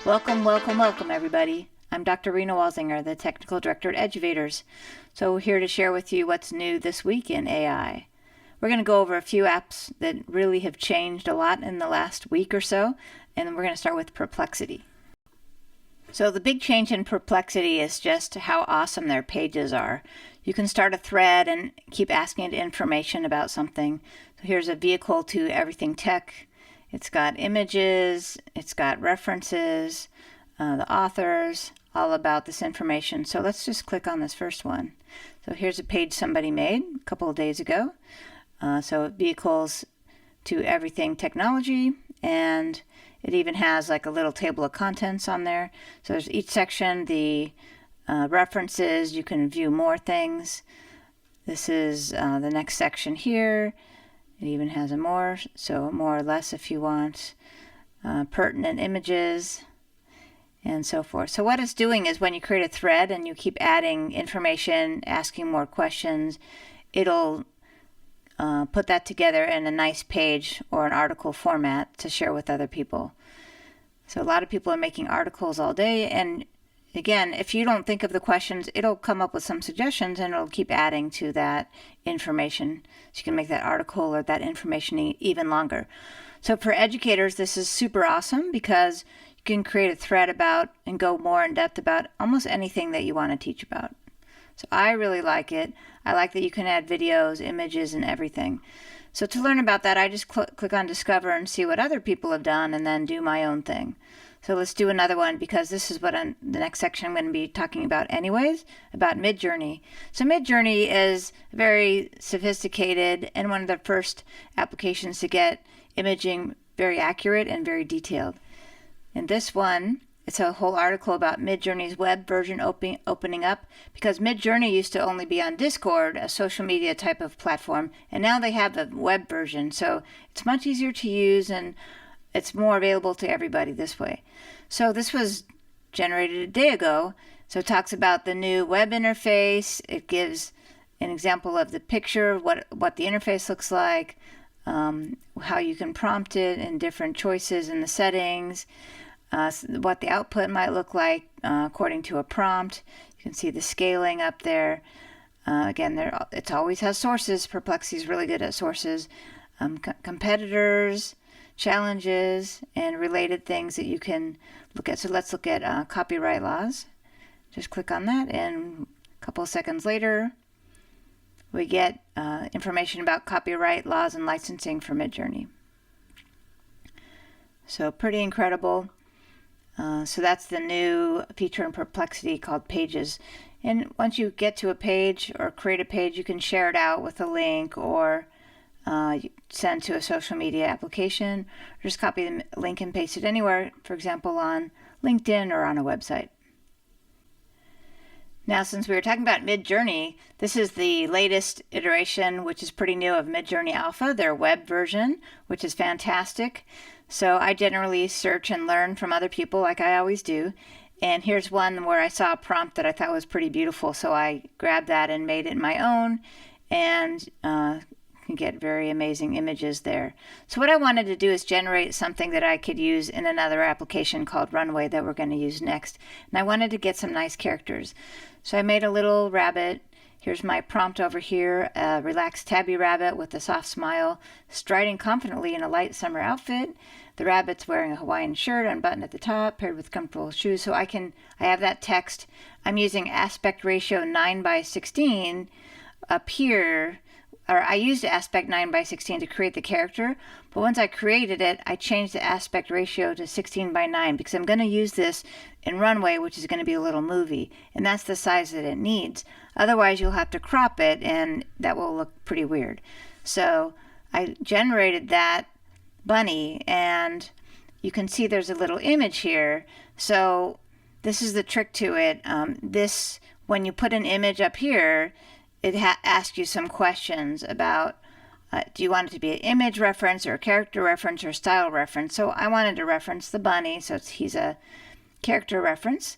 Welcome, everybody. I'm Dr. Rena Walsinger, the Technical Director at Eduvators. So we're here to share with you what's new this week in AI. We're going to go over a few apps that really have changed a lot in the last week or so, and we're going to start with Perplexity. So the big change in Perplexity is just how awesome their pages are. You can start a thread and keep asking it information about something. So here's a vehicle to everything tech. It's got images, it's got references, the authors, all about this information. So let's just click on this first one. So here's a page somebody made a couple of days ago. So vehicles to everything technology, and it even has like a little table of contents on there. So there's each section, the references, you can view more things. This is the next section here. It even has a more, so more or less if you want, pertinent images, and so forth. So what it's doing is when you create a thread and you keep adding information, asking more questions, it'll put that together in a nice page or an article format to share with other people. So a lot of people are making articles all day, and again, if you don't think of the questions, it'll come up with some suggestions and it'll keep adding to that information. So you can make that article or that information even longer. So for educators, this is super awesome because you can create a thread about and go more in depth about almost anything that you want to teach about. So I really like it. I like that you can add videos, images, and everything. So to learn about that, I just click on Discover and see what other people have done and then do my own thing. So let's do another one because this is what the next section I'm going to be talking about anyways, about Midjourney. So Midjourney is very sophisticated and one of the first applications to get imaging very accurate and very detailed. In this one, it's a whole article about Midjourney's web version opening up because Midjourney used to only be on Discord, a social media type of platform, and now they have a web version. So it's much easier to use and it's more available to everybody this way. So this was generated a day ago. So it talks about the new web interface. It gives an example of the picture, what the interface looks like, how you can prompt it and different choices in the settings, what the output might look like according to a prompt. You can see the scaling up there. Again, it always has sources. Perplexity is really good at sources. Competitors, challenges, and related things that you can look at. So let's look at copyright laws. Just click on that, and a couple of seconds later, we get information about copyright laws and licensing for Midjourney. So pretty incredible. So that's the new feature in Perplexity called Pages. And once you get to a page or create a page, you can share it out with a link or send to a social media application, or just copy the link and paste it anywhere, for example, on LinkedIn or on a website. Now, since we were talking about Midjourney, this is the latest iteration, which is pretty new, of Midjourney Alpha, their web version, which is fantastic. So I generally search and learn from other people like I always do. And here's one where I saw a prompt that I thought was pretty beautiful. So I grabbed that and made it my own, and can get very amazing images there. So what I wanted to do is generate something that I could use in another application called Runway that we're going to use next. And I wanted to get some nice characters. So I made a little rabbit. Here's my prompt over here, a relaxed tabby rabbit with a soft smile, striding confidently in a light summer outfit. The rabbit's wearing a Hawaiian shirt unbuttoned at the top, paired with comfortable shoes. So I have that text. I'm using aspect ratio 9:16 up here. Or I used aspect 9:16 to create the character, but once I created it, I changed the aspect ratio to 16:9 because I'm going to use this in Runway, which is going to be a little movie, and that's the size that it needs. Otherwise, you'll have to crop it, and that will look pretty weird. So I generated that bunny, and you can see there's a little image here. So this is the trick to it. When you put an image up here, it asks you some questions about do you want it to be an image reference or a character reference or style reference. So I wanted to reference the bunny, so he's a character reference.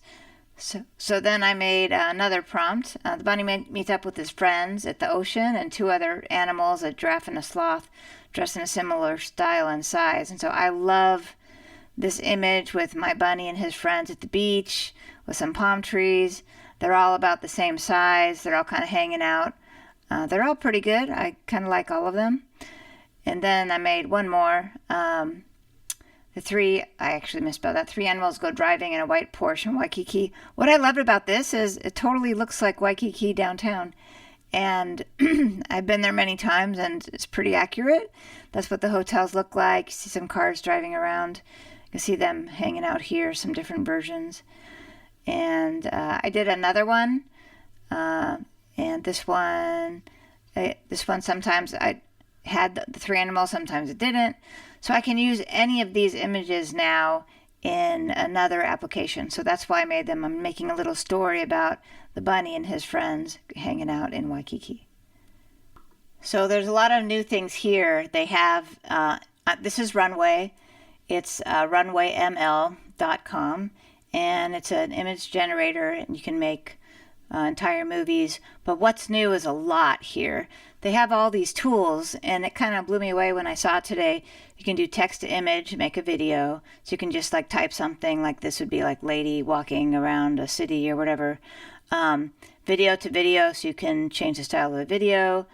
So then I made another prompt. The bunny meets up with his friends at the ocean and two other animals, a giraffe and a sloth, dressed in a similar style and size. And so I love this image with my bunny and his friends at the beach with some palm trees. They're all about the same size. They're all kind of hanging out. They're all pretty good. I kind of like all of them. And then I made one more. I actually misspelled that. 3 animals go driving in a white Porsche in Waikiki. What I loved about this is it totally looks like Waikiki downtown. And I've been there many times, and it's pretty accurate. That's what the hotels look like. You see some cars driving around. You can see them hanging out here, some different versions. And I did another one. And this one sometimes I had the 3 animals, sometimes it didn't. So I can use any of these images now in another application. So that's why I made them. I'm making a little story about the bunny and his friends hanging out in Waikiki. So there's a lot of new things here. They have, this is Runway. It's runwayml.com, and it's an image generator, and you can make entire movies. But what's new is a lot here. They have all these tools, and it kind of blew me away when I saw it today. You can do text to image, make a video. So you can just like type something like this would be like lady walking around a city or whatever. Video to video, so you can change the style of the video.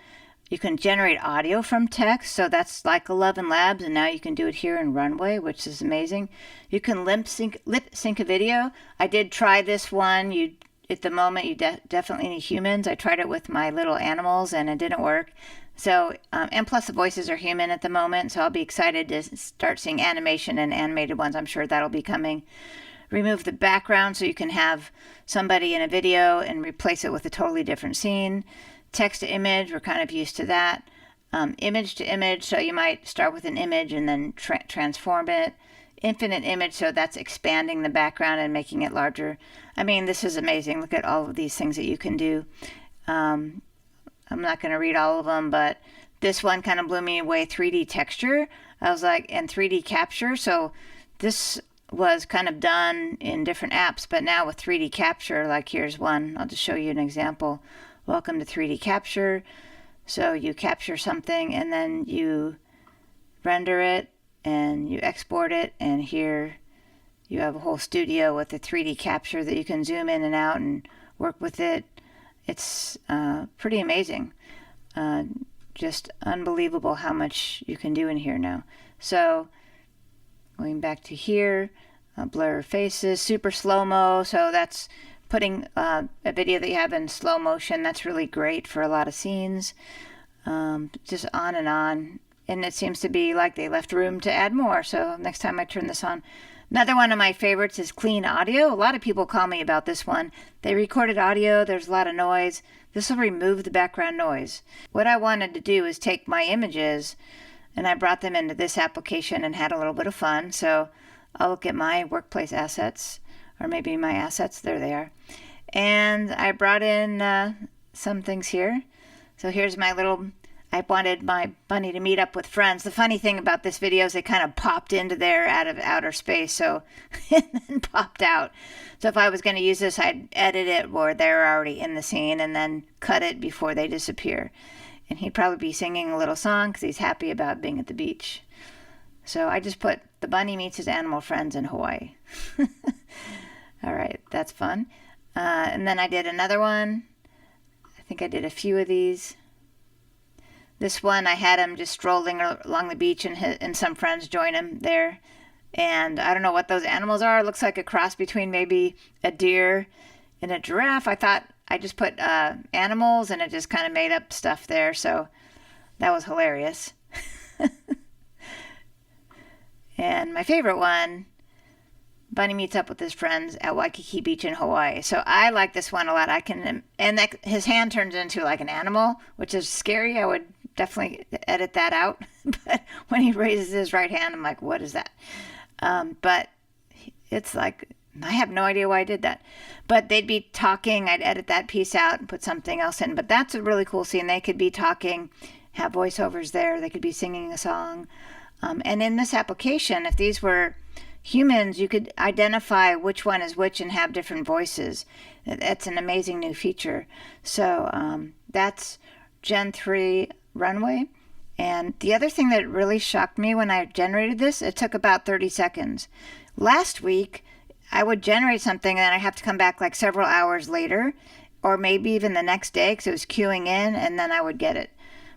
You can generate audio from text, so that's like 11 Labs, and now you can do it here in Runway, which is amazing. You can lip sync a video. I did try this one. At the moment, you definitely need humans. I tried it with my little animals, and it didn't work. So, and plus the voices are human at the moment, so I'll be excited to start seeing animation and animated ones. I'm sure that'll be coming. Remove the background so you can have somebody in a video and replace it with a totally different scene. Text to image, we're kind of used to that. Image to image, so you might start with an image and then transform it. Infinite image, so that's expanding the background and making it larger. I mean, this is amazing. Look at all of these things that you can do. I'm not going to read all of them, but this one kind of blew me away. 3D texture, I was like, and 3D capture. So this was kind of done in different apps, but now with 3D capture, like here's one. I'll just show you an example. Welcome to 3D capture. So you capture something and then you render it and you export it, and here you have a whole studio with a 3D capture that you can zoom in and out and work with it. It's pretty amazing. Just unbelievable how much you can do in here now. So going back to here, blur faces, super slow-mo, so that's putting a video that you have in slow motion. That's really great for a lot of scenes. Just on and on. And it seems to be like they left room to add more. So next time I turn this on. Another one of my favorites is clean audio. A lot of people call me about this one. They recorded audio. There's a lot of noise. This will remove the background noise. What I wanted to do is take my images and I brought them into this application and had a little bit of fun. So I'll look at my workplace assets, or maybe my assets. There they are. And I brought in some things here. So here's my little, I wanted my bunny to meet up with friends. The funny thing about this video is they kind of popped into there out of outer space, so and then popped out. So if I was going to use this, I'd edit it where they're already in the scene and then cut it before they disappear. And he'd probably be singing a little song because he's happy about being at the beach. So I just put the bunny meets his animal friends in Hawaii. All right, that's fun. And then I did another one. I think I did a few of these. This one, I had him just strolling along the beach, and some friends join him there. And I don't know what those animals are. It looks like a cross between maybe a deer and a giraffe. I thought I just put animals, and it just kind of made up stuff there. So that was hilarious. And my favorite one, Bunny meets up with his friends at Waikiki Beach in Hawaii. So I like this one a lot. His hand turns into like an animal, which is scary. I would definitely edit that out. But when he raises his right hand, I'm like, what is that? But it's like, I have no idea why I did that. But they'd be talking. I'd edit that piece out and put something else in. But that's a really cool scene. They could be talking, have voiceovers there. They could be singing a song. And in this application, if these were humans, you could identify which one is which and have different voices. That's an amazing new feature. So that's Gen 3 Runway. And the other thing that really shocked me when I generated this, it took about 30 seconds. Last week, I would generate something and I have to come back like several hours later, or maybe even the next day because it was queuing in, and then I would get it.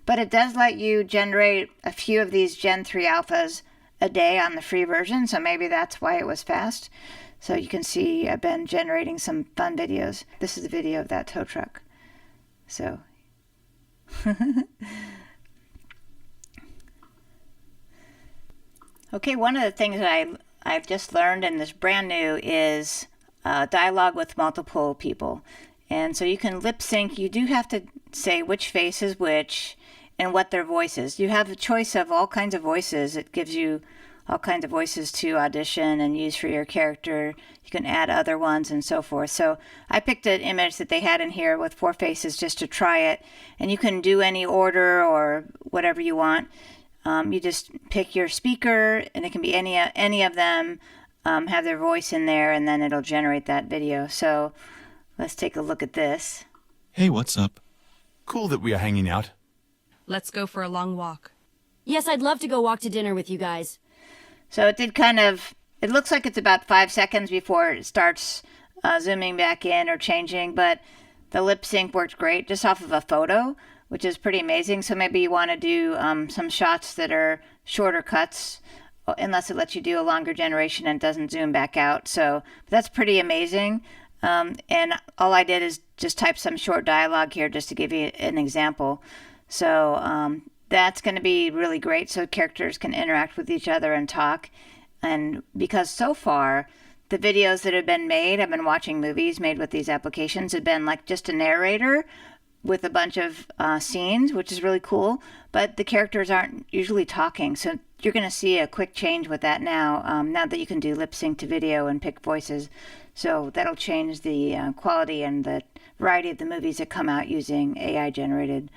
But it does let you generate a few of these Gen 3 alphas a day on the free version, so maybe that's why it was fast. So you can see I've been generating some fun videos. This is a video of that tow truck. So okay, one of the things that I've just learned, and this brand new, is dialogue with multiple people. And so you can lip sync. You do have to say which face is which and what their voice is. You have a choice of all kinds of voices. It gives you all kinds of voices to audition and use for your character. You can add other ones and so forth. So I picked an image that they had in here with 4 faces just to try it. And you can do any order or whatever you want. You just pick your speaker, and it can be any of them, have their voice in there, and then it'll generate that video. So let's take a look at this. Hey, what's up? Cool that we are hanging out. Let's go for a long walk. Yes, I'd love to go walk to dinner with you guys. So it did it looks like it's about 5 seconds before it starts zooming back in or changing, but the lip sync worked great just off of a photo, which is pretty amazing. So maybe you want to do some shots that are shorter cuts, unless it lets you do a longer generation and doesn't zoom back out. So that's pretty amazing. And all I did is just type some short dialogue here just to give you an example. So that's going to be really great so characters can interact with each other and talk. And because so far, the videos that have been made, I've been watching movies made with these applications, have been like just a narrator with a bunch of scenes, which is really cool. But the characters aren't usually talking. So you're going to see a quick change with that now, now that you can do lip sync to video and pick voices. So that'll change the quality and the variety of the movies that come out using AI-generated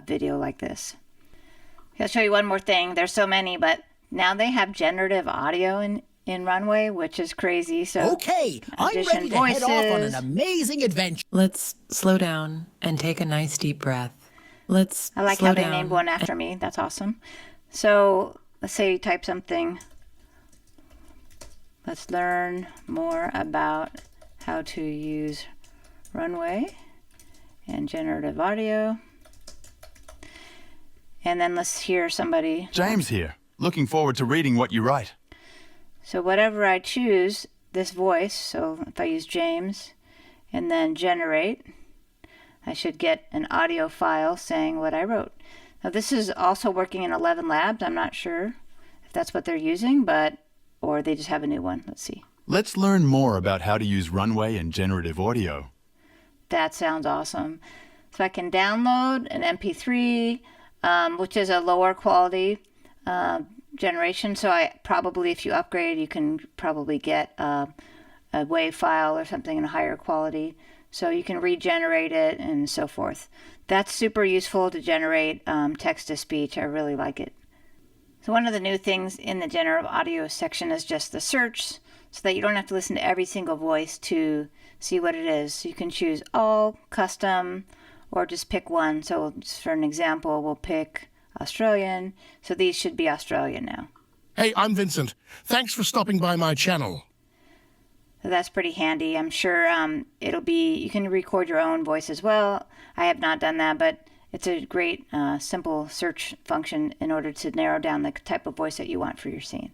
video like this. I'll show you one more thing. There's so many, but now they have generative audio in Runway, which is crazy. So okay, I'm ready to head off on an amazing adventure. Let's slow down and take a nice deep breath. I like how they named one after me. That's awesome. So let's say you type something. Let's learn more about how to use Runway and generative audio. And then let's hear somebody. James here. Looking forward to reading what you write. So whatever I choose, this voice, so if I use James and then generate, I should get an audio file saying what I wrote. Now this is also working in 11 Labs. I'm not sure if that's what they're using, or they just have a new one. Let's see. Let's learn more about how to use Runway and generative audio. That sounds awesome. So I can download an MP3, which is a lower quality generation. So if you upgrade, you can probably get a WAV file or something in a higher quality. So you can regenerate it and so forth. That's super useful to generate text to speech. I really like it. So one of the new things in the generative audio section is just the search, so that you don't have to listen to every single voice to see what it is. So you can choose all, custom, or just pick one. So just for an example, we'll pick Australian. So these should be Australian now. Hey, I'm Vincent. Thanks for stopping by my channel. So that's pretty handy. I'm sure you can record your own voice as well. I have not done that, but it's a great simple search function in order to narrow down the type of voice that you want for your scene.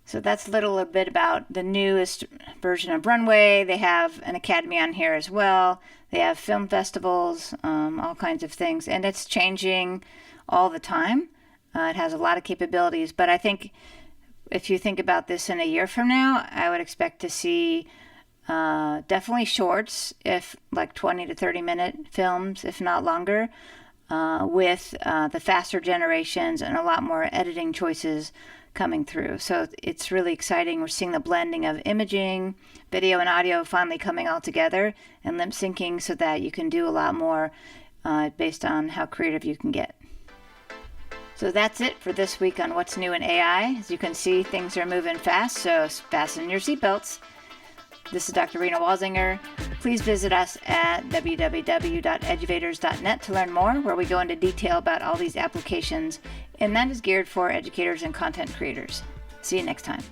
So that's a little bit about the newest version of Runway. They have an academy on here as well. They have film festivals, all kinds of things. And it's changing all the time. It has a lot of capabilities. But I think if you think about this in a year from now, I would expect to see definitely shorts, if like 20 to 30 minute films, if not longer, with the faster generations and a lot more editing choices coming through. So it's really exciting. We're seeing the blending of imaging, video, and audio finally coming all together, and lip syncing so that you can do a lot more based on how creative you can get. So that's it for this week on What's New in AI. As you can see, things are moving fast, so fasten your seatbelts. This is Dr. Rena Walsinger. Please visit us at www.eduvators.net to learn more, where we go into detail about all these applications, and that is geared for educators and content creators. See you next time.